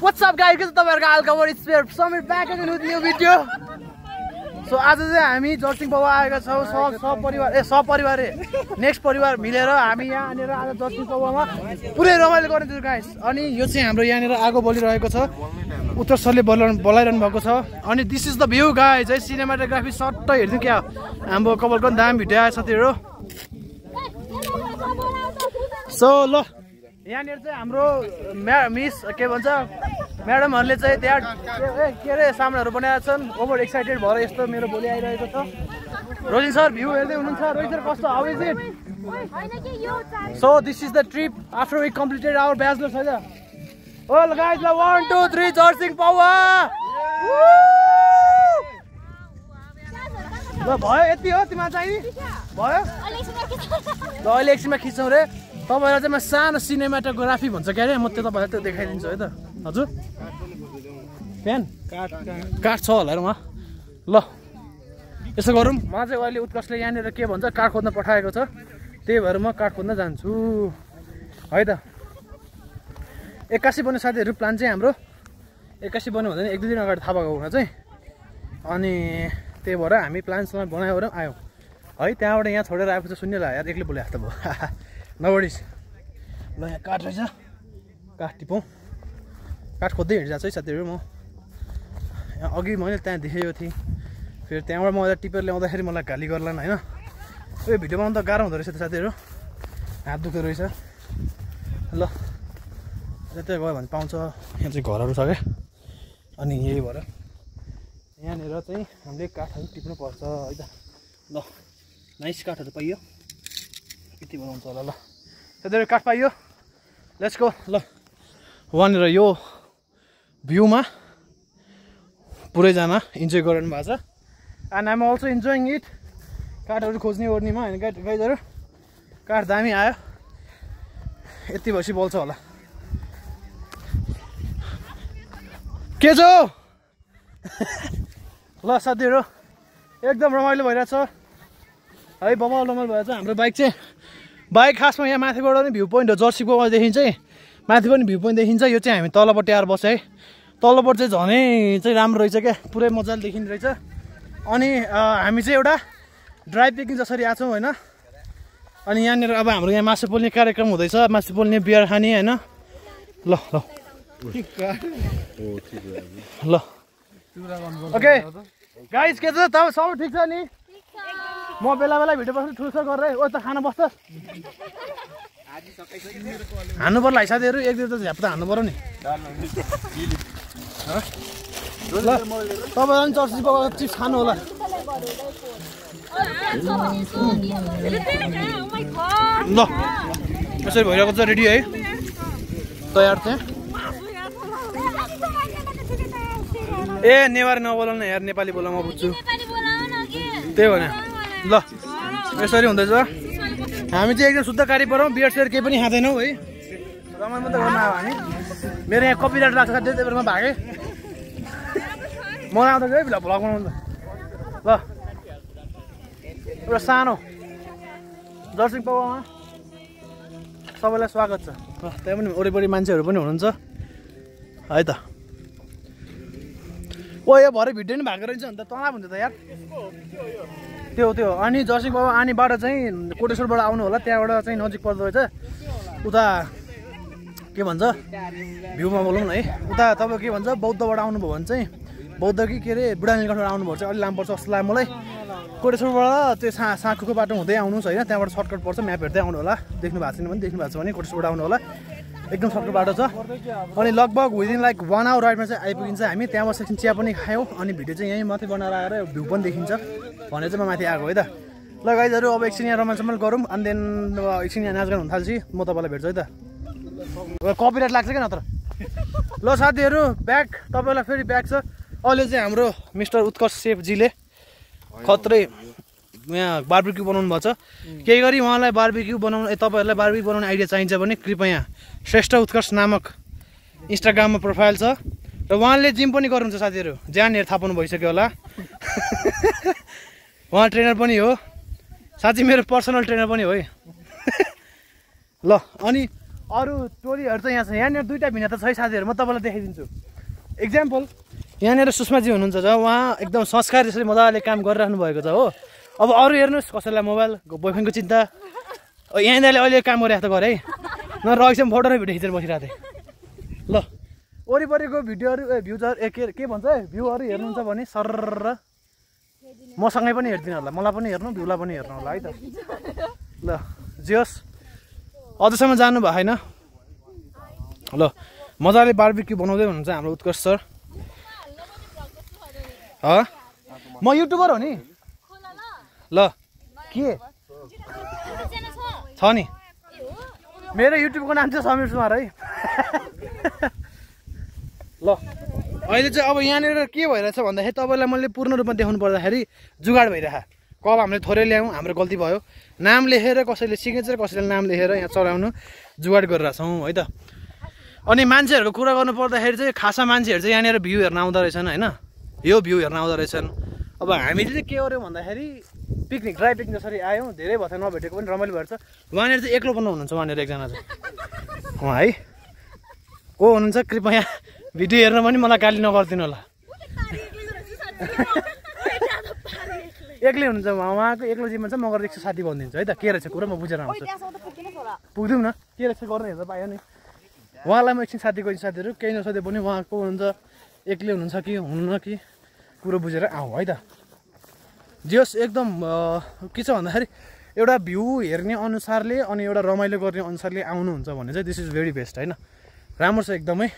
What's up guys? के छ तपाईहरुको हालखबर स्पेयर Sameer back again with new video. So आज चाहिँ हामी जर्सिङ बाबा आएका छौं सपरिवार नेक्स्ट परिवार मिलेर हामी यहाँ आनेर आज जर्सिङ बाबामा पुरै रमाइलो गर्दैछौँ गाइस। अनि यो चाहिँ हाम्रो यहाँनेर आगो बलिरहेको छ, उत्तर सरले बोलाइरहनु भएको छ। अनि this is the view guys है, सिनेमाटोग्राफी सट्टै हेर्नु क्या हाम्रो कपालको दाम भिडियो आएछ साथीहरु। सो ल यहाँनिर चाहिँ हाम्रो मिस के भन्छ म्याडमहरूले चाहिँ त्यहाँ के अरे सामानहरू बनाएका छन्। ओभर एक्साइटेड भएर यस्तो मेरो बोली आइरहेको छ। रोजिन सर भ्यू हेर्दै हुनुहुन्छ। रोजिन सर कस्तो how is it? So this is the trip after we completed our bachelors हैन। ओल गाइज ल 1 2 3 जर्सिङ पावर ल भयो यति हो तिमीलाई चाहिँ भयो ल अहिले एकछिनमा खिच्छौँ रे। तपाईहरुलाई चाहिँ म सानो सिनेमाटोग्राफी भन्छ के अरे, म त्यो तपाईहरुलाई त्यो देखाइदिन्छु है त। हजुर पेन काठ छ होला र वहाँ। ल यसो गरौँ, म चाहिँ अहिले उत्कर्षले यहाँनिर के भन्छ काठ खोज्न पठाएको छ, त्यही भएर म काठ खोज्न जान्छु है त। 81 बन्ने साथीहरु प्लान चाहिँ हाम्रो 81 बन्यो भन्दा 1-2 दिन अगाडि थाहा भएको हुन चाहिँ। अनि त्यही भएर हामी प्लानसँग बनायो र आयौँ है। त्यहाँबाट यहाँ छोडेर आएको छ सुन्ने ला यार, एक्लै बोले हात भयो नबडिस। ल यहाँ काठ रहेछ, काठ टिपौँ। काठ खोज्दै हिँडिरहेको छु है साथीहरू म। यहाँ अघि मैले त्यहाँ देखेको थिएँ, फेरि त्यहाँबाट म टिपेर ल्याउँदाखेरि मलाई गाली गर्लान् होइन। यो भिडियो बनाउनु त गाह्रो हुँदो रहेछ त साथीहरू, हात दुख्दो रहेछ। ल यतै गयो भने पाउँछ। यहाँ चाहिँ घरहरू छ क्या, अनि यही भएर यहाँनिर चाहिँ हामीले काठहरू टिप्नुपर्छ है त। ल नाइस काठहरू पाइयो, यति बनाउँछ होला। ल साथीहरू काठ पाइयो, लेट्स गो। ल वहाँनिर यो भ्यूमा पुरैजना इन्जोय गरिरहनु भएको छ। And I'm also enjoying it. काठहरू खोज्ने ओर्नीमा होइन गाइजहरू, काठ दामी आयो। यति भएपछि बोल्छ होला के छ ल साथीहरू एकदम रमाइलो भइरहेछ है, बबाल रमाइलो भइरहेछ। हाम्रो बाइक खासमा यहाँ माथिबाट पनि भ्यू पोइन्ट हो, जर्सीको देखिन्छ माथि पनि भ्यू पोइन्ट देखिन्छ। यो चाहिँ हामी तलपट्टि आएर बस्छ है, तलपट्टि चाहिँ झनै चाहिँ राम्रो रहेछ क्या, पुरै मजाले देखिने रहेछ। अनि हामी चाहिँ एउटा ड्राई पिकनिक जसरी आएको छौँ होइन। अनि यहाँनिर अब हाम्रो यहाँ मासु पोल्ने कार्यक्रम हुँदैछ, मासु पोल्ने बियर खाने होइन। ल ल ल ओके गाइज के छ तपाईँ सबै ठिक छ नि? म बेला बेला भिडियो बस्छु ठुल्छो गरेर ओ त खाना बस्छ हान्नु पर्ला है साथीहरू, एक दुई त झ्याप त हान्नु पर्यो नि। ल तपाईँहरू पनि चर्चिको चिप्स खानु होला। ल यसरी भइरहेको छ रेडी है, तयार चाहिँ। ए नेवार नबोलाउनु न यार, नेपाली बोला म बुझ्छु त्यही भने। ल यसरी हुँदैछ। हामी चाहिँ एकदम शुद्ध कारी पऱ्यौँ, बियर सेयर केही पनि खाँदैनौँ है, रमाइलो मात्रै गर्न आयो हामी। मेरो यहाँ कपिराइट लाग्छ त्यही भएर म भागेँ। मलाई आउँदा है भ्लग बनाउनु। ल एउटा सानो जर्सिङ पावामा सबैलाई स्वागत छ। ल त्यहाँ पनि वरिपरि मान्छेहरू पनि हुनुहुन्छ है त। ओ यो भरे भिडियो नि भएको रहेछ अन्त तँलाई हुन्छ त यार त्यो। अनि जर्सिङ बाबा आने बाटो चाहिँ कोटेश्वरबाट आउनु होला, त्यहाँबाट चाहिँ नजिक पर्दो रहेछ। उता के भन्छ भ्यूमा बोलौँ न है, उता तपाईँ के भन्छ बौद्धबाट आउनुभयो भने चाहिँ बौद्ध कि के अरे बुढानीलगढबाट आउनुभयो चाहिँ अलिक लामो पर्छ जस्तो लाग्यो मलाई। कोटेश्वरबाट त्यो साँखुको बाटो हुँदै आउनुहोस् होइन, त्यहाँबाट सर्टकट पर्छ। म्याप हेर्दै आउनु होला, देख्नु भएको छैन भने देख्नु भएको छ भने कोटेश्वरबाट आउनु होला, एकदम सर्टकट बाटो छ। अनि लगभग विदिन लाइक 1 आवर राइडमा चाहिँ आइपुगिन्छ हामी। त्यहाँबाट एकछिन चिया पनि खायौँ, अनि भिडियो चाहिँ यहीँ माथि बनाएर आएर भ्यू पनि देखिन्छ भनेर चाहिँ म माथि आएको है त। ल गाइजहरू अब एकछिन यहाँ रमाइलो गरौँ, अनि देन एकछिन यहाँ नाचगान हुन थाल्छ, म तपाईँलाई भेट्छु है त। कपिराइट लाग्छ क्या नत्र। ल साथीहरू ब्याक तपाईँलाई फेरि ब्याक छ। अहिले चाहिँ हाम्रो मिस्टर उत्कर्ष सेफजीले खत्रै यहाँ बार्बिक्यू बनाउनु भएको छ। केही गरी उहाँलाई बार्बिक्यू बनाउनु तपाईँहरूलाई बार्बिक्यू बनाउने आइडिया चाहिन्छ भने कृपया श्रेष्ठ उत्कर्ष नामक इन्स्टाग्राममा प्रोफाइल छ, र उहाँले जिम पनि गर्नुहुन्छ साथीहरू, जहाँनिर थाहा पाउनु भइसक्यो होला। उहाँ ट्रेनर पनि हो साँच्ची, मेरो पर्सनल ट्रेनर पनि हो है। ल अनि अरू टोलीहरू चाहिँ यहाँ छ। यहाँनिर दुईवटा भिन्नता छ है साथीहरू, म तपाईँलाई देखाइदिन्छु। एक्जाम्पल यहाँनिर सुषमाजी हुनुहुन्छ जब उहाँ एकदम संस्कार यसरी मजाले काम गरिराख्नु भएको छ हो। अब अरू हेर्नुहोस् कसैलाई मोबाइल बोयफ्रेन्डको चिन्ता। यहाँनिरले अहिले काम गरिरहेको त गरे है, नभए अहिलेसम्म फोटो र भिडियो खिचेर बसिरहेको थिएँ। ल वरिपरिको भिडियोहरू भ्युजहरू के भन्छ भ्यूहरू हेर्नुहुन्छ भने सर मसँगै पनि हेरिदिनु होला, मलाई पनि हेर्नु भ्यूलाई पनि हेर्नु होला है त। ल जे होस् अझसम्म जानु भयो होइन। ल मजाले बारबिक्यू बनाउँदै हुनुहुन्छ हाम्रो उत्कर्ष सर। म युट्युबर हो नि। ल के छ नि मेरो युट्युबको नाम चाहिँ समीर सुमार है। ल अहिले चाहिँ अब यहाँनिर के भइरहेछ भन्दाखेरि तपाईँलाई मैले पूर्ण रूपमा देखाउनु पर्दाखेरि जुगाड भइरह। कब हामीले थोरै ल्यायौँ, हाम्रो गल्ती भयो। नाम लेखेर कसैले सिग्नेचर कसैले नाम लेखेर यहाँ चलाउनु जुगाड गरिरहेछौँ है त। अनि मान्छेहरूको कुरा गर्नु पर्दाखेरि चाहिँ खासा मान्छेहरू चाहिँ यहाँनिर भ्यू हेर्न आउँदो रहेछन् होइन, यो भ्यू हेर्न आउँदो रहेछन्। अब हामीले चाहिँ के गर्यौँ भन्दाखेरि पिकनिक ड्राई पिकनिक जसरी आयौँ, धेरै भयो नभेटेको पनि रमाइलो भएर छ। उहाँनिर चाहिँ एक्लो पनि हुनुहुन्छ, उहाँनिर एकजना चाहिँ उहाँ है को हुनुहुन्छ कृपया भिडियो हेर्न पनि मलाई गाली नगरिदिनु होला। एक्लै हुनुहुन्छ उहाँको एक्लो जीवन छ, मगर एक साथी भनिदिन्छु है त। के रहेछ कुरा म बुझेर आउँछु, पुग्दैनौँ न के रहेछ गर्नु हेर्दा पायो नि। उहाँलाई म एकछिन साथीको साथीहरू केही नसोधे पनि उहाँ को हुनुहुन्छ, एक्लै हुनुहुन्छ कि हुनुहुन्न कि कुरो बुझेर आउँ है त। जे होस् एकदम के छ भन्दाखेरि एउटा भ्यू हेर्ने अनुसारले अनि एउटा रमाइलो गर्ने अनुसारले आउनुहुन्छ भने चाहिँ दिस इज भेरी बेस्ट होइन, राम्रो छ एकदमै।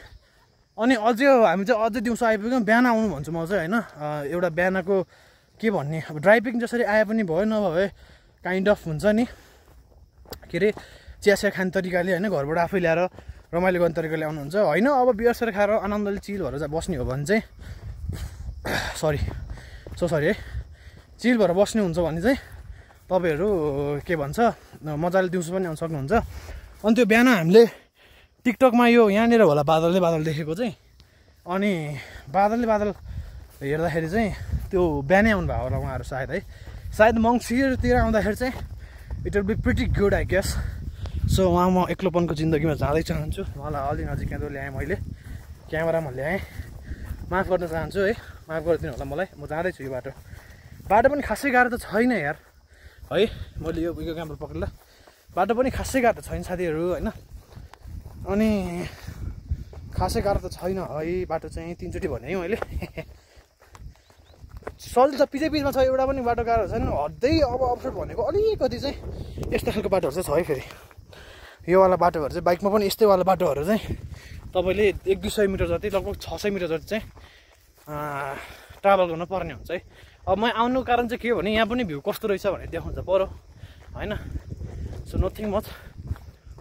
अनि अझै हामी चाहिँ अझै दिउँसो आइपुग्यौँ, बिहान आउनु भन्छु म चाहिँ होइन। एउटा बिहानको के भन्ने अब ड्राई पिकनिक जसरी आए पनि भयो नभए काइन्ड अफ हुन्छ नि के अरे चियासिया खाने तरिकाले होइन, घरबाट आफै ल्याएर रमाइलो गर्ने तरिकाले आउनुहुन्छ होइन। अब बियरसेर खाएर आनन्दले चिल भएर बस्ने हो भने चाहिँ सरी है चिल भएर बस्नुहुन्छ भने चाहिँ तपाईँहरू के भन्छ मजाले दिउँसो पनि आउनु सक्नुहुन्छ। अनि त्यो बिहान हामीले टिकटकमा यो यहाँनिर होला बादलले बादल देखेको चाहिँ, अनि बादलले बादल हेर्दाखेरि चाहिँ त्यो बिहानै आउनु भएको होला उहाँहरू सायद है। सायद मङ्सिरतिर आउँदाखेरि चाहिँ it will be pretty good I guess. So उहाँ म एक्लोपनको जिन्दगीमा जाँदै चाहन्छु। उहाँलाई अलि नजिक केन्द्र ल्याएँ, मैले क्यामेरामा ल्याएँ, माफ गर्न चाहन्छु है, माफ गरिदिनु होला मलाई। म जाँदैछु यो बाटो पनि खासै गाह्रो त छैन यार है। मैले यो क्यामेरा पक्रिँदा बाटो पनि खासै गाह्रो त छैन साथीहरू होइन। अनि खासै गाह्रो त छैन है बाटो चाहिँ, तिनचोटि भने है मैले। सजिलो छ, पिछैपिछमा छ, एउटा पनि बाटो गाह्रो छैन। हड्दै अब अप्ठ्यारो भनेको अलिकति चाहिँ यस्तो खालको बाटोहरू चाहिँ छ है। फेरि योवाला बाटोहरू चाहिँ बाइकमा पनि यस्तैवाला बाटोहरू चाहिँ तपाईँले 100-200 मिटर जति लगभग 600 मिटर जति चाहिँ ट्राभल गर्नुपर्ने हुन्छ है। अब म आउनुको कारण चाहिँ के हो भने यहाँ पनि भ्यू कस्तो रहेछ भने देखाउँछ पऱ्यो होइन। सो नथिङ मच,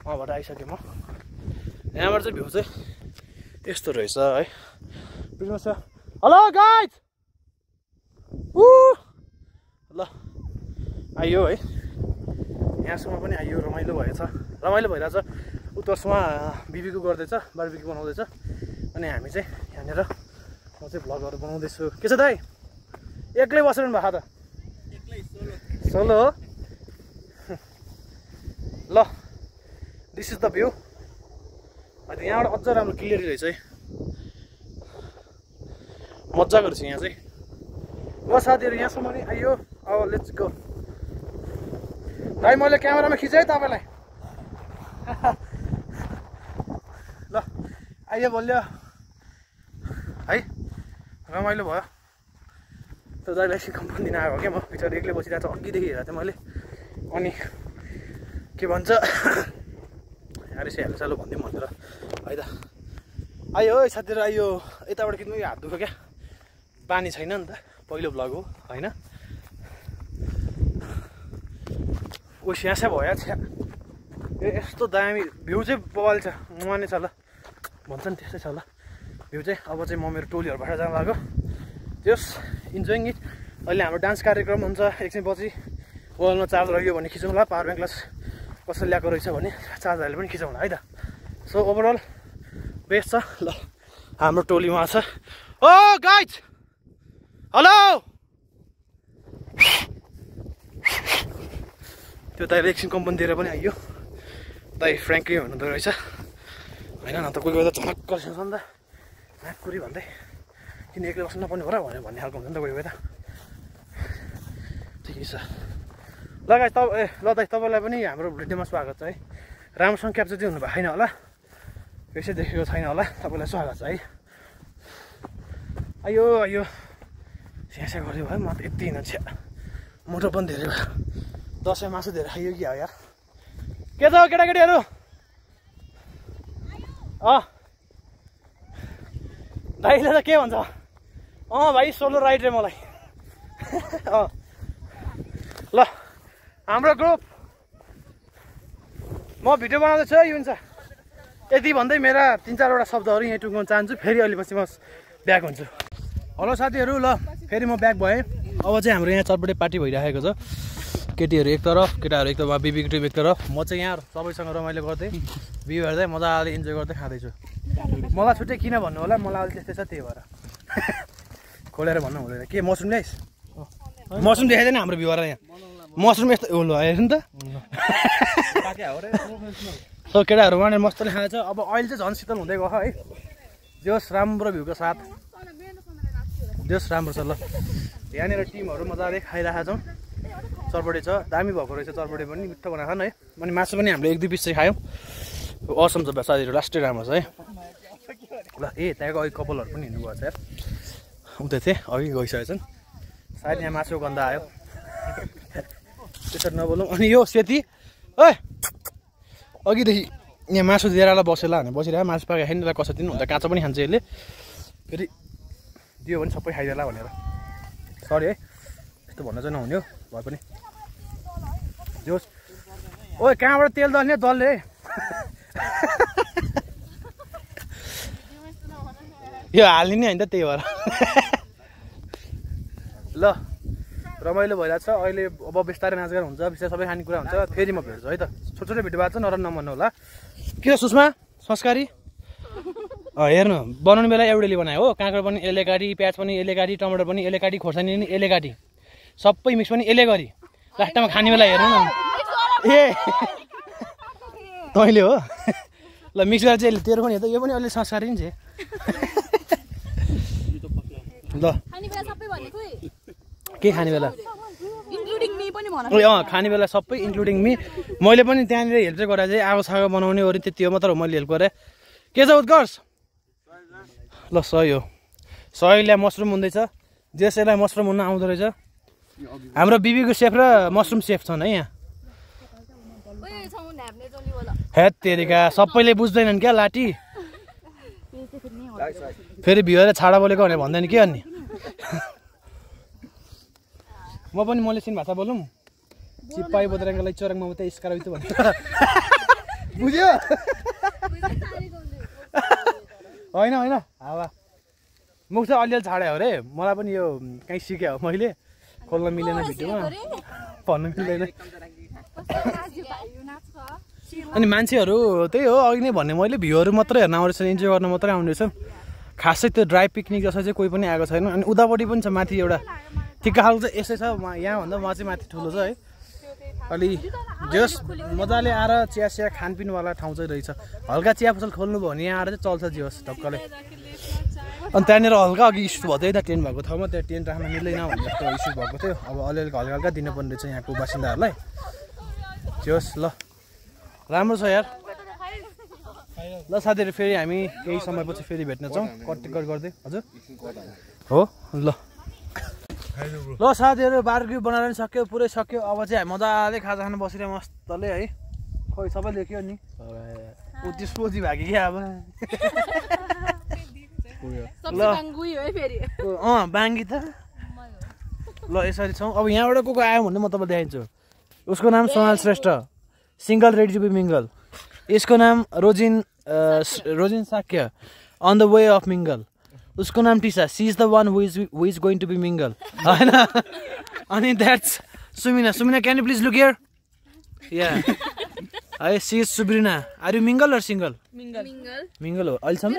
वहाँबाट आइसकेँ म। यहाँबाट चाहिँ भ्यू चाहिँ यस्तो रहेछ है। बुझ्नुहोस् त। हेलो गाइज ल आइयो है, यहाँसम्म पनि आइयो, रमाइलो भइरहेछ। उत्तरसम्म बिबीको गर्दैछ, बारबिक्यू बनाउँदैछ। अनि हामी चाहिँ यहाँनिर म चाहिँ भ्लगहरू बनाउँदैछु। के छ दाइ एक्लै बसिरहनु भएको त? सोलो हो ल। This is the view. अहिले यहाँबाट अझ राम्रो क्लियरली रहेछ है, मजाको रहेछ यहाँ चाहिँ। ल साथीहरू यहाँसम्म नि आइयो, अब लेट्स गो। भाइ मैले क्यामेरामा खिचेँ है तपाईँलाई। ल आइयो बोल्यो है, रमाइलो भयो। त्यो दाइलाई सिकाउनु दिन आएको क्या म, पछाडि एक्लै बसिरहेको छ, अघिदेखि हेरेको थिएँ मैले। अनि के भन्छ यहाँ यसो हेर्नु चालु भनिदिउँ भनेर है त। आइयो है साथीहरू आइयो, यताबाट किन्नु हात दुख्यो क्या, पानी छैन नि त, पहिलो भ्लग हो होइन। स्यासा भयो छ्या, यस्तो दामी भ्यू चाहिँ बवाल छ, माने छ ल भन्छ नि त्यस्तै छ ल भ्यू चाहिँ। अब चाहिँ म मेरो टोलीहरूबाट जानु लाग्यो। जस इन्जोइङ इट। अहिले हाम्रो डान्स कार्यक्रम हुन्छ एकछिनपछि। वालमा चार्ज रह्यो भने खिचौँला, पावर ब्याङ्कलाई कसैले ल्याएको रहेछ भने चार्जरले पनि खिचौँला है त। सो ओभरअल बेस्ट छ। ल हाम्रो टोली उहाँ छ। ओ गाइज हेलो। त्यो दाइले एकछिन कम्पनी दिएर पनि आइयो। दाइ फ्रेङ्कली हुनुहुँदो रहेछ होइन न त कोही कोही त झलक्क छ नि त नाककुरी भन्दै किन एक्लै बस्नु नपर्ने हो र भनेर भन्ने खालको हुन्छ नि त कोही कोही त ठिकै छ ल गाइस ल दाइ तपाईँलाई पनि हाम्रो भिडियोमा स्वागत छ है राम्रोसँग क्याप्चर चाहिँ हुनुभएको छैन होला यसै देखेको छैन होला तपाईँलाई स्वागत छ है आयो आयो स्यास्या गऱ्यो भयो म त यति हिँड्नु छ्या मोटो पनि धेरै भयो दसैँ मासु धेरै खाइयो कि हो यार के छ केटाकेटीहरू भाइले त के भन्छ भाइ सोलो राइड रे मलाई ल हाम्रो ग्रुप म भिडियो बनाउँदैछु यो हुन्छ यति भन्दै मेरा 3-4वटा शब्दहरू यहीँ टुङ्गाउन चाहन्छु फेरि अहिले पछि म ब्याक हुन्छु हेलो साथीहरू ल फेरि म ब्याक भएँ अब चाहिँ हाम्रो यहाँ चटपटे पार्टी भइरहेको छ केटीहरू एक तरफ केटाहरू एक तरफ बिबीक्यु एक तरफ म चाहिँ यहाँ सबैसँग रमाइलो गर्दै भ्यू हेर्दै मजाले इन्जोय गर्दै खाँदैछु मलाई छुट्टै किन भन्नु होला मलाई अहिले त्यस्तै छ त्यही भएर खोलेर भन्नु हुँदैन के मसरुम ल्याइस् मसरुम देखाइदिएन हाम्रो भ्यूहरूलाई यहाँ मसरुम यस्तो ल हेर्नु त केटाहरू उहाँले मस्तले खाँदैछ अब अहिले चाहिँ झन् शीतल हुँदै गयो है जोस् राम्रो भ्यूको साथ जोस् राम्रो छ ल यहाँनिर टिमहरू मजाले खाइरहेका छौँ चटपटे छ दामी भएको रहेछ चटपटे पनि मिठो बनाएको है अनि मासु पनि हामीले 1-2 पिस चाहिँ खायौँ असम छ साथीहरू लास्टै राम्रो छ है ल त्यहाँको अघि कपालहरू पनि हिँड्नु भएको छ यार उतै थिएँ अघि गइसकेको छन् सायद यहाँ मासुको गन्ध आयो त्यसरी नबोलौँ अनि यो सेती ओ अघिदेखि यहाँ मासु दिएर बसेला भने बसिरहेको मासु पाके खाइदिनु कसरी दिनु हुन्छ काँचो पनि खान्छ यसले फेरि दियो भने सबै खाइदिएला भनेर सरी है यस्तो भन्न चाहिँ नहुने हो भए पनि जोस् ओ कहाँबाट तेल दल्ने दल्ले यो हालिदिने होइन त त्यही भएर ल रमाइलो भइरहेको छ अहिले अब बिस्तारै नाचगान हुन्छ बिस्तारै सबै खानेकुरा हुन्छ फेरि म भेट्छु है त छोटो छोटो भिडियो भएको छ नराम्रो नमान्नु होला के छ सुषमा संस्कारी हेर्नु बनाउने बेला एउटैले बनायो हो काँक्रो पनि यसले काटी प्याज पनि यसले काटी टमाटर पनि यसले काटी खोर्सानी पनि यसले काटी सबै मिक्स पनि यसले गरी लास्टमा खाने बेला हेर्नु न ए तैँले हो ल मिक्स गरेर चाहिँ तेरो पनि हेर्दा यो पनि अलि संस्कारी नि छ ल के खाने बेला खाने बेला सबै इन्क्लुडिङ मी मैले पनि त्यहाँनिर हेल्प चाहिँ गरेर चाहिँ आगो सागो बनाउने अरू त्यति हो मात्र हो मैले हेल्प गरेँ के छ उत्कर्ष ल सही हो सहीलाई मसरुम हुँदैछ जेसैलाई मसरुम हुन आउँदो रहेछ हाम्रो बिबीको सेफ र मसरुम सेफ छन् है यहाँ हेत तेरिका सबैले बुझ्दैनन् क्या लाटी फेरि भिउले छाडा बोलेको भनेर भन्दैन के अनि म पनि मलेसियन भाषा बोलौँ चिप्पाई बोतराङको लागि चोरङमा उतै स्कारा उतै भन्नु बुझ्यो होइन होइन हावा मुख चाहिँ अलिअलि छाड्यो अरे मलाई पनि यो कहीँ सिकेँ हो मैले खोल्न मिलेन भिडियोमा भन्नु मिल्दैन अनि मान्छेहरू त्यही हो अघि नै भन्ने मैले भ्यूहरू मात्रै हेर्न आउँदैछ इन्जोय गर्न मात्रै आउँदैछ खासै त्यो ड्राई पिकनिक जस्तो चाहिँ कोही पनि आएको छैन अनि उतापट्टि पनि छ माथि एउटा ठिक्क खालको चाहिँ यसै छ यहाँभन्दा म चाहिँ माथि ठुलो छ है अलि जस मजाले आएर चिया चिया खानपिनवाला ठाउँ चाहिँ रहेछ हल्का चिया पसल खोल्नु भयो भने यहाँ आएर चाहिँ चल्छ जियोस् ढक्कले अनि त्यहाँनिर हल्का अघि इस्यु भयो त्यही त टेन्ट भएको ठाउँमा त्यहाँ टेन्ट राख्न मिल्दैन भन्ने जस्तो इस्यु भएको थियो अब अलिअलि हल्का हल्का दिनुपर्ने रहेछ यहाँको बासिन्दाहरूलाई जियोस् ल राम्रो छ यार ल साथीहरू फेरि हामी केही समयपछि फेरि भेट्नेछौँ कटिकट गर्दै हजुर हो ल ल साथीहरू बार्बिक्यू बनाएर पनि सक्यो पुरै सक्यो अब चाहिँ हामी मजाले खाजा खान बसिरह्यो मस्तले है खोइ सबै देखियो नि उतिस्पोजी भाग्यो क्या अब ल बाङ्गी त ल यसरी छौँ अब यहाँबाट को आयो भने म तपाईँलाई देखाइदिन्छु उसको नाम Sonal Shrestha single ready to be mingle यसको नाम Rojin Shakya on the way of mingle उसको नाम Tisa she is the one who is going to be mingle होइन अनि that's Sumina can you please look here या है she is Subrina are you mingle or single mingle हो अहिलेसम्म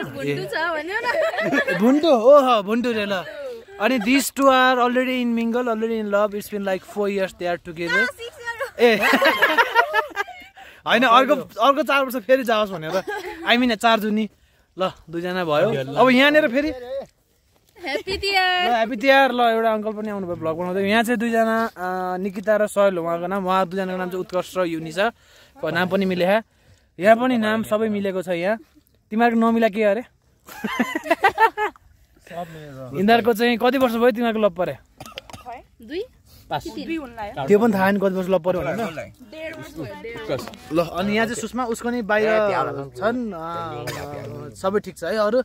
भुन्टु हो भुन्टु रे ल अनि this two are already in mingle already in love it's been like 4 years they are together ए होइन अर्को 4 वर्ष फेरि जाओस् भनेर आई मिन 4 जुनी ल 2 जना भयो अब यहाँनिर फेरि ह्यापी तिहार ह्यापी तिहार ल एउटा अङ्कल पनि आउनु भयो भ्लग बनाउँदै यहाँ चाहिँ 2 जना निकिता र सयल उहाँको नाम 2 जनाको नाम चाहिँ उत्कर्ष र युनिसा को नाम पनि मिले यहाँ पनि नाम सबै मिलेको छ यहाँ तिमीहरूको नमिला के अरे यिनीहरूको चाहिँ कति वर्ष भयो तिमीहरूको लभ परे 2 त्यो पनि थाहा नि कति वर्ष लभ पर्यो भनेर ल अनि यहाँ चाहिँ सुषमा उसको नि बाहिर छन् सबै ठिक छ है अरू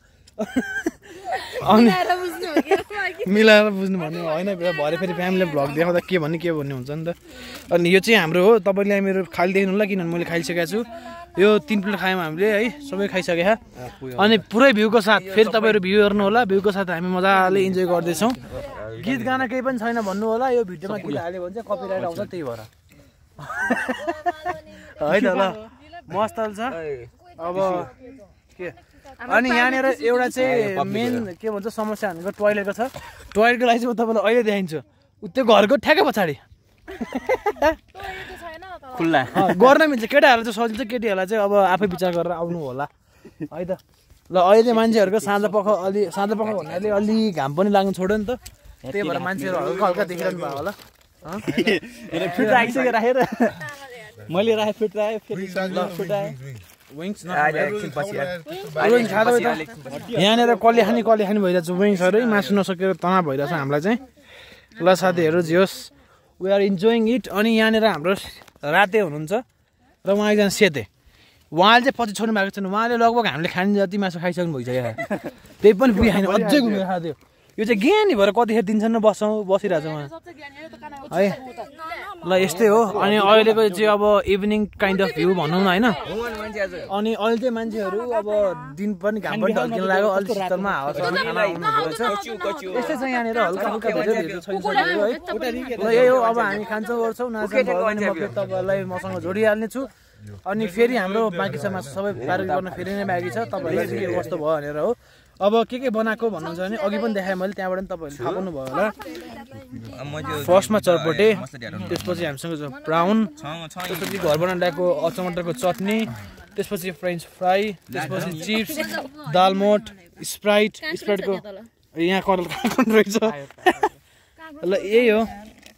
मिलाएर बुझ्नु भन्ने होइन भरे फेरि फ्यामिली भ्लग देखाउँदा के भन्ने हुन्छ नि त अनि यो चाहिँ हाम्रो हो तपाईँले मेरो खाली देख्नु होला किनभने मैले खाइसकेको छु यो 3 प्लेट खायौँ हामीले है सबै खाइसके अनि पुरै भ्यूको साथ फेरि तपाईँहरू भ्यू हेर्नु होला भ्यूको साथ हामी मजाले इन्जोय गर्दैछौँ गीत गाना केही पनि छैन भन्नु होला यो भिडियोमा गीत हाल्यो भने चाहिँ कपिराइट आउँछ त्यही भएर है त ल मस्त छ अब के अनि यहाँनिर एउटा चाहिँ मेन के भन्छ समस्या भनेको टोयलेटको छ टोयलेटको लागि चाहिँ म तपाईँलाई अहिले देखाइन्छु त्यो घरको ठ्याक्कै पछाडि खुल्ला गर्न मिल्छ केटाहरूलाई चाहिँ सजिलो छ केटीहरूलाई चाहिँ अब आफै विचार गरेर आउनु होला है त ल अहिले मान्छेहरूको साँझ पख भन्नाले अलि घाम पनि लाग्नु छोड्यो नि त त्यही भएर मान्छेहरू हल्का हल्का देखिरहनु भयो होला फिट राखिसकेर राखेर मैले राखेँ फिट राखेँ फेरि फुटाएँ यहाँनिर कलिहानी भइरहेको छ विङ्सहरू मासु नसकेर तनाव भइरहेछ हामीलाई चाहिँ ल साथीहरू जियोस् वी आर इन्जोइङ इट अनि यहाँनिर हाम्रो राते हुनुहुन्छ र उहाँ एकजना सेते उहाँले चाहिँ पछि छोड्नु भएको छैन उहाँले लगभग हामीले खाने जति मासु खाइसक्नु भइसक्यो त्यही पनि पुगिहाल्ने अझै घुमेर खाँदै यो चाहिँ ज्ञानी भएर कतिखेर दिन्छन् न बसिरहेको छ उहाँ है ल यस्तै हो अनि अहिलेको चाहिँ अब इभिनिङ काइन्ड अफ भ्यू भनौँ न होइन अनि अहिले चाहिँ मान्छेहरू अब दिन पनि घाम पनि ढल्किन लाग्यो अलिक शीतलमा हावा खाना आउनुहुन्छ यस्तै छ यहाँनिर हल्का हल्का धेरै छैन है ल यही हो अब हामी खान्छौँ ओर्छौँ नाच्छौँ भने म फेरि तपाईँहरूलाई मसँग जोडिहाल्ने छु अनि फेरि हाम्रो बाँकी छ मासु सबै पार गर्न फेरि नै बाँकी छ तपाईँहरूलाई के कस्तो भयो भनेर हो अब के बनाएको भन्नुहुन्छ भने अघि पनि देखाएँ मैले त्यहाँबाट पनि तपाईँहरूले थाहा पाउनु भयो होला फर्स्टमा चटपटे त्यसपछि हामीसँग ब्राउन त्यसपछि घरमा ल्याएको टमाटरको चटनी त्यसपछि फ्रेन्च फ्राई त्यसपछि चिप्स दालमोट स्प्राइटको यहाँ कलर काँक्रो रहेछ ल यही हो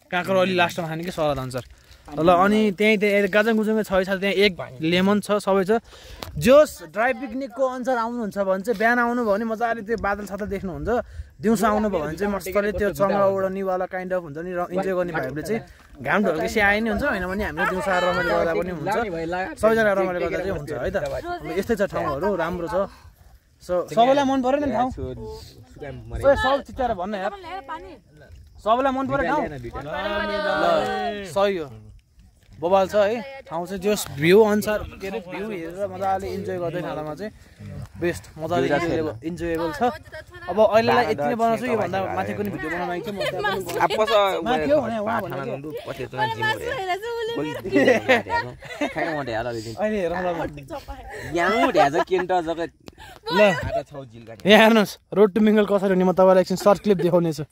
काँक्रो अलि लास्टमा खाने कि सलाद अनुसार ल अनि त्यहीँ गाजङ गुजुङै छ त्यहाँ एक लेमन छ सबै छ जोस ड्राई पिकनिकको अनुसार आउनुहुन्छ भने चाहिँ बिहान आउनुभयो भने मजाले त्यो बादल सादल देख्नुहुन्छ दिउँसो आउनुभयो भने चाहिँ मजाले त्यो चङ्गा उडनीवाला काइन्ड अफ हुन्छ नि इन्जोय गर्ने भाइहरूले चाहिँ घाम ढल्केसी आए नि हुन्छ होइन भने हामीले दिउँसो आएर रमाइलो गर्दा पनि हुन्छ सबैजना रमाइलो गर्दा चाहिँ हुन्छ है त यस्तै छ ठाउँहरू राम्रो छ सो सबैलाई मन पऱ्यो नि ठाउँ सब चिताएर भन्न यार सबैलाई मन पऱ्यो ठाउँ ल सही हो बबाल छ है ठाउँ चाहिँ जस भ्यू अनुसार के अरे भ्यू हेरेर मजाले इन्जोय गर्दै खाँदामा चाहिँ बेस्ट मजाले इन्जोयेबल छ अब अहिलेलाई यति नै बनाउँछु योभन्दा माथि पनि भिडियो बनाउनु ल यहाँ हेर्नुहोस् रोड टु मिङ्गल कसरी हुने म तपाईँलाई एकछिन सर्ट क्लिप देखाउने छु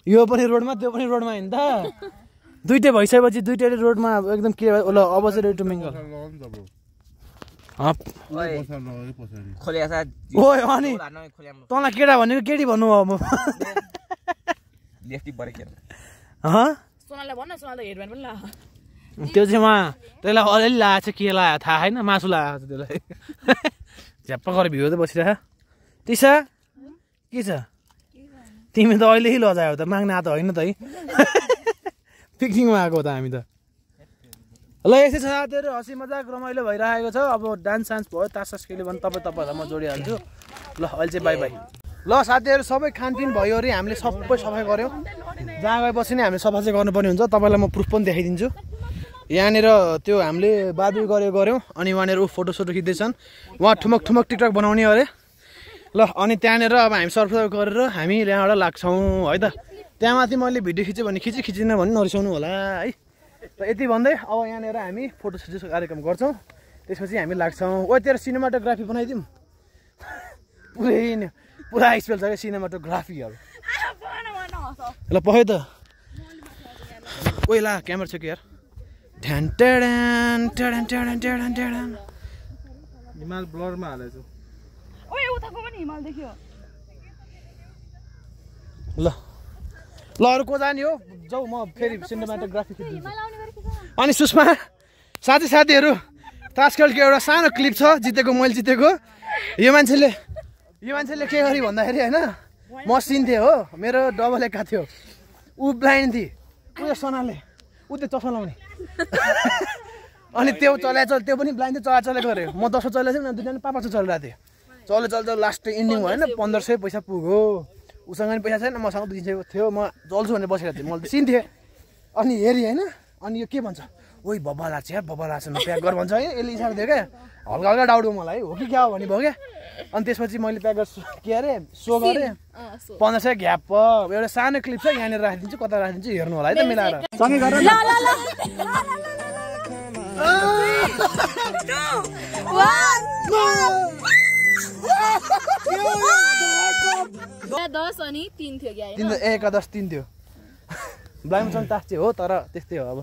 यो पनि रोडमा त्यो पनि रोडमा होइन त दुइटै भइसकेपछि दुइटैले रोडमा एकदम के ल अब चाहिँ रेडी टु मिङ्गल ओए अनि तँलाई केटा भनेको केटी भन्नु अब म त्यो चाहिँ उहाँ त्यसलाई अलिअलि लगाएको छ के लगायो थाहा छैन मासु लगाएको छ त्यसलाई झ्याप्प गरेर भिउ त बसिरह तिसा के छ तिमी त अहिले लजायो त माग्ने आएको होइन त है पिकनिकमा आएको त हामी त ल यसै छ साथीहरू हँसी मजाक रमाइलो भइरहेको छ अब डान्स सान्स भयो तास खेल्यो भने तपाईँहरूलाई म जोडिहाल्छु ल अहिले चाहिँ बाई बाई ल साथीहरू सबै खानपिन भयो अरे हामीले सबै सफाइ गऱ्यौँ जहाँ गएपछि नै हामीले सफा चाहिँ गर्नुपर्ने हुन्छ तपाईँलाई म प्रुफ पनि देखाइदिन्छु यहाँनिर त्यो हामीले बारबेक्यु गऱ्यौँ अनि उहाँनिर फोटोसोटो खिच्दैछन् उहाँ ठुमक टिकटक बनाउने अरे ल अनि त्यहाँनिर अब हामी सर्फ गरेर हामी यहाँबाट लाग्छौँ है त त्यहाँ माथि मैले भिडियो खिचेँ भने खिचिनँ भने नरिसाउनु होला है त यति भन्दै अब यहाँनिर हामी फोटोसुट कार्यक्रम गर्छौँ त्यसपछि हामी लाग्छौँ ओ तेरो सिनेमाटोग्राफी बनाइदिउँ पुरा स्पेल छ क्या सिनेमाटोग्राफीहरू ल पख्यो त ओइला क्यामेरा छ कि यार ढ्यान ट्याडान ट्याडान ट्याडान ट्याडान ट्याडान हिमाल ब्लरमा हालेछु ओए उताको पनि हिमाल देख्यो ल ल अरू को जाने हो जाऊ म फेरि सिनेमाटोग्राफी खिच्दिन्छु अनि सुषमा साथीहरू ताजकलको एउटा सानो क्लिप छ जितेको मैले जितेको यो मान्छेले के गरी भन्दाखेरि होइन म सिन्थेँ हो मेरो डबल एका थियो ऊ ब्लाइन्ड थिए ऊ सोनाले ऊ त्यो चस्मा लाउने अनि त्यो त्यो पनि ब्लाइन्ड थियो चलाएको अरे म 10 चलाएको थिएँ दुईजना 500 चलिरहेको थिएँ चल्दै लास्ट इन्डिङ भएन 1500 पैसा पुग्यो उसँग पनि पैसा छैन मसँग 200 थियो म चल्छु भनेर बसेको थिएँ मैले सिन्थेँ अनि हेरेँ होइन अनि यो के भन्छ ओइ बब्बा लाछ न प्याक गर भन्छ है यसले इसारा दियो क्या हल्का डाउट हो मलाई हो कि क्या हो भने भयो क्या अनि त्यसपछि मैले प्याक के अरे सो गरेँ 1500 ग्याप एउटा सानो क्लिप छ यहाँनिर राखिदिन्छु कता राखिदिन्छु हेर्नु होला है त मिलाएर सँगै गरेर दस अनि 3 थियो क्या 3 थियो ब्लाइमसँग तास्थे हो तर त्यस्तै हो अब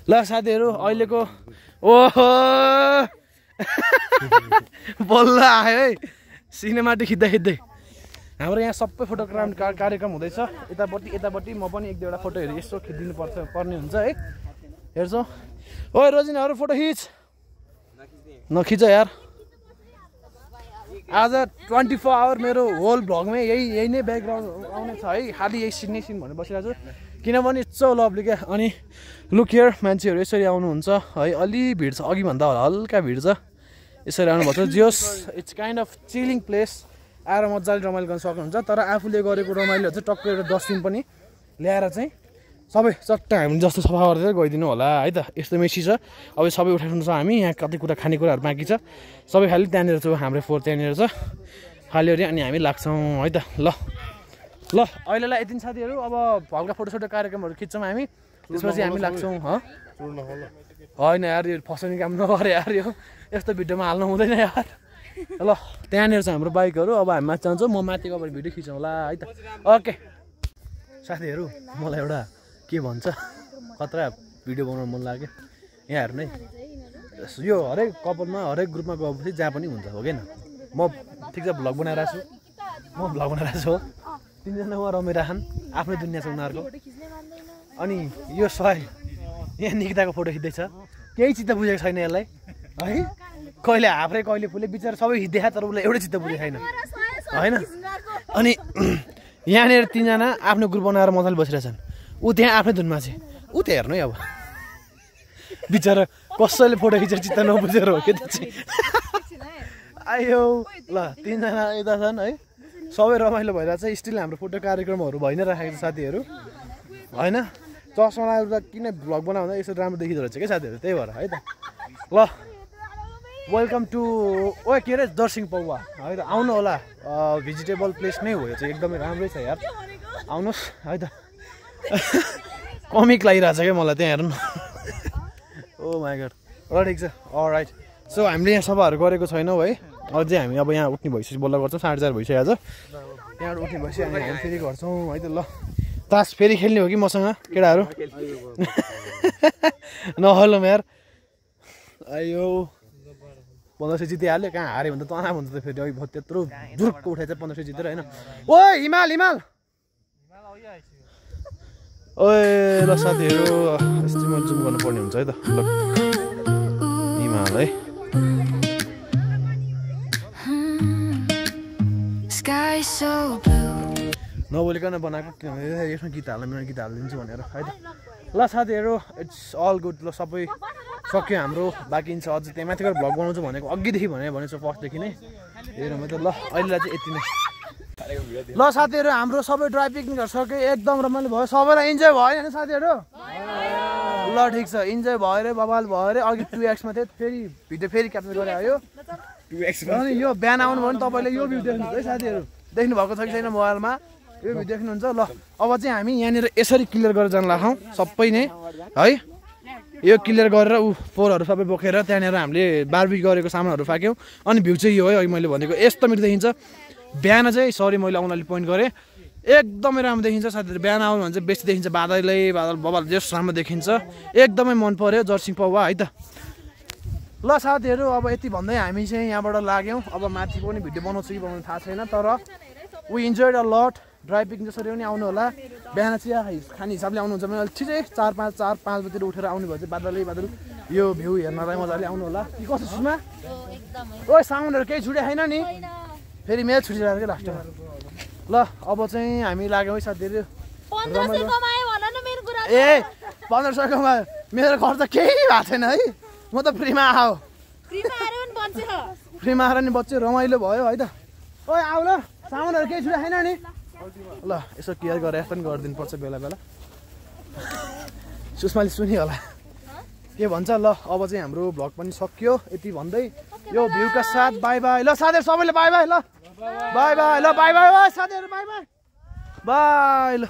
ल साथीहरू अहिलेको ओहो बल्ल आयो है सिनेमाटिक खिच्दै हाम्रो यहाँ सबै फोटोग्राफ कार्यक्रम हुँदैछ यतापट्टि म पनि 1-2वटा फोटोहरू यसो खिचिदिनु पर्ने हुन्छ है हेर्छौँ ओइ रोजिनाहरू फोटो खिच नखिच यार आज 24 आवर मेरो होल भ्लगमै यही नै ब्याकग्राउन्ड आउने छ है खालि यही सिन भनेर बसिरहेको छु किनभने सो लभली क्या अनि लुक हियर मान्छेहरू यसरी आउनुहुन्छ है अलि भिड छ अघिभन्दा हल्का भिड छ यसरी आउनुभएको छ जियोस् it's kind of chilling place आएर मजाले रमाइलो गर्न सक्नुहुन्छ तर आफूले गरेको रमाइलो चाहिँ टक्कै एउटा डस्टबिन पनि ल्याएर चाहिँ सबै चट्ट हामी जस्तो सफा गरेर गइदिनु होला है त यस्तो मेसी छ अब सबै उठाउनु छ हामी यहाँ कति कुरा खानेकुराहरू बाँकी छ सबै खालि त्यहाँनिर छ हाम्रो फोहोर त्यहाँनिर छ खाली अनि हामी लाग्छौँ है त ल अहिलेलाई यति साथीहरू अब हल्का फोटोसोटो कार्यक्रमहरू खिच्छौँ हामी त्यसपछि हामी लाग्छौँ होइन यार यो फसाउने काम नगरे यार यो यस्तो भिडियोमा हाल्नु हुँदैन यार ल त्यहाँनिर छ हाम्रो बाइकहरू अब हामी माथि जान्छौँ म माथि गएर भिडियो खिचौँ होला है त ओके साथीहरू मलाई एउटा के भन्छ खतरा भिडियो बनाउनु मन लाग्यो यहाँ हेर्नु है यो हरेक कपालमा हरेक ग्रुपमा गएपछि जहाँ पनि हुन्छ हो किन म ठिक छ भ्लग बनाइरहेको छु हो 3 जना उहाँ रमिरहेछन् आफ्नै दुनियाँ छ उनीहरूको अनि यो सय यहाँ निकिताको फोटो खिच्दैछ केही चित्त बुझेको छैन यसलाई है कहिले हाफ्रे कहिले फुले बिचरा सबै खिच्दैछ तर उसलाई एउटै चित्त बुझेको छैन होइन अनि यहाँनिर 3 जना आफ्नो ग्रुप बनाएर मजाले बसिरहेछन् ऊ त्यहाँ आफ्नै धुनमा छ ऊ त्यहाँ हेर्नु है अब बिचरा कसैले फोटो खिचेर चित्त नबुझेर हो कि त्यो चाहिँ आयो ल 3 जना यता छन् है सबै रमाइलो भइरहेको छ स्टिल हाम्रो फोटो कार्यक्रमहरू भइ नै राखेको छ साथीहरू होइन चस्मा लगाएर त किन भ्लग बनाउँदा यसो राम्रो देखिँदो रहेछ क्या साथीहरू त्यही भएर है त ल वेलकम टु के अरे दर्सिङ पौवा है त आउनु होला भेजिटेबल प्लेस नै हो यो चाहिँ एकदमै राम्रै छ यार आउनुहोस् है त कमिक लागिरहेछ क्या मलाई त्यहाँ हेर्नु ओ माई गड ल ठिक छ अलराइट सो हामीले यहाँ सभाहरू गरेको छैनौँ है अझै हामी अब यहाँ उठ्ने भइसकेपछि बल्ल गर्छौँ 4:30 भइसक्यो आज त्यहाँबाट उठ्ने भइसक्यो हामी फेरि गर्छौँ है त ल तास फेरि खेल्ने हो कि मसँग केटाहरू नहल्लो यार आयो 1500 जितिहाल्यो कहाँ हाऱ्यो भने त तनाव हुन्छ त फेरि अघि त्यत्रो जुर्क उठाएछ 1500 जितेर होइन ओ हिमाल ओए ल साथीहरू यस्तै म जुम गर्नुपर्ने हुन्छ है त ल हिमाल है नबोलिकन बनाएको किनभने यसमा गीत हालिदिन्छु भनेर है त ल साथीहरू इट्स अल गुड ल सबै सक्यो हाम्रो बाँकी छ अझ त्यहाँ माथि गएर भ्लग बनाउँछु भनेको अघिदेखि भनेको फर्स्टदेखि नै हेरौँ त ल अहिलेलाई चाहिँ यति नै ल साथीहरू हाम्रो सबै ड्राई पिकनिकहरू सक्यो एकदम रमाइलो भयो सबैलाई इन्जोय भयो होइन साथीहरू ल ठिक छ इन्जोय भयो अरे बबाल भयो अरे अघि 2x मा थियो फेरि भिडियो फेरि क्याप्चर गरेर आयो 2x अनि यो बिहान आउनु भयो भने तपाईँले यो भ्यू देख्नुहुन्छ है साथीहरू देख्नु भएको छ कि छैन मोबाइलमा यो भ्यू देख्नुहुन्छ ल अब चाहिँ हामी यहाँनिर यसरी क्लियर गरेर जान लाग्छौँ सबै नै है यो क्लियर गरेर फोहोरहरू सबै बोकेर त्यहाँनिर हामीले बारबी गरेको सामानहरू फ्याँक्यौँ अनि भ्यू चाहिँ यो है अघि मैले भनेको यस्तो मिठो देखिन्छ बिहान चाहिँ सरी मैले आउनाले पोइन्ट गरेँ एकदमै राम्रो देखिन्छ साथीहरू। बिहान आउनु भने चाहिँ बेसी देखिन्छ, बादलै बादल बबाल जस राम्रो देखिन्छ। एकदमै मन पर्यो जर्सी पौवा है त। ल साथीहरू अब यति भन्दै हामी चाहिँ यहाँबाट लाग्यौँ। अब माथि पनि भिडियो बनाउँछु कि बनाउनु थाहा छैन, तर we enjoyed a lot. Dry picnic जसरी पनि आउनु होला। बिहान चिया खाने हिसाबले आउनुहुन्छ भने अलिक छिटै 4-5 बजीतिर उठेर आउनु भयो चाहिँ बादलै बादल यो भ्यू हेर्नलाई मजाले आउनु होला। कि कस्तो सुषमा? ओइ साउन्डहरू केही छुट्या छैन नि? फेरि मेरो छुटिरहेको क्या लास्टमा। ल अब चाहिँ हामी लाग्यौँ है साथीहरू। 1500 कमायो भन न मेरो कुरा। ए 1500 कमायो, मेरो खर्च केही भएको छैन है। म त फ्रीमा आऊ, फ्रीमा आएर पनि बन्छ। फ्रीमा आएर नि बच्चो रमाइलो भयो है त। ओइ आऊ ल, साउन्डहरू केही छुट्या छैन नि? ल यसो केयर गरेर पनि गरिदिनु पर्छ बेला बेला। सुषमाले सुन्यो होला के भन्छ। ल अब चाहिँ हाम्रो भ्लग पनि सकियो यति भन्दै यो भ्यूका साथ बाई बाई। ल साथीहरू सबैले बाई बाई। ल बाई बाई। ल बाई बाई साथीहरू बाई बाई बाई। ल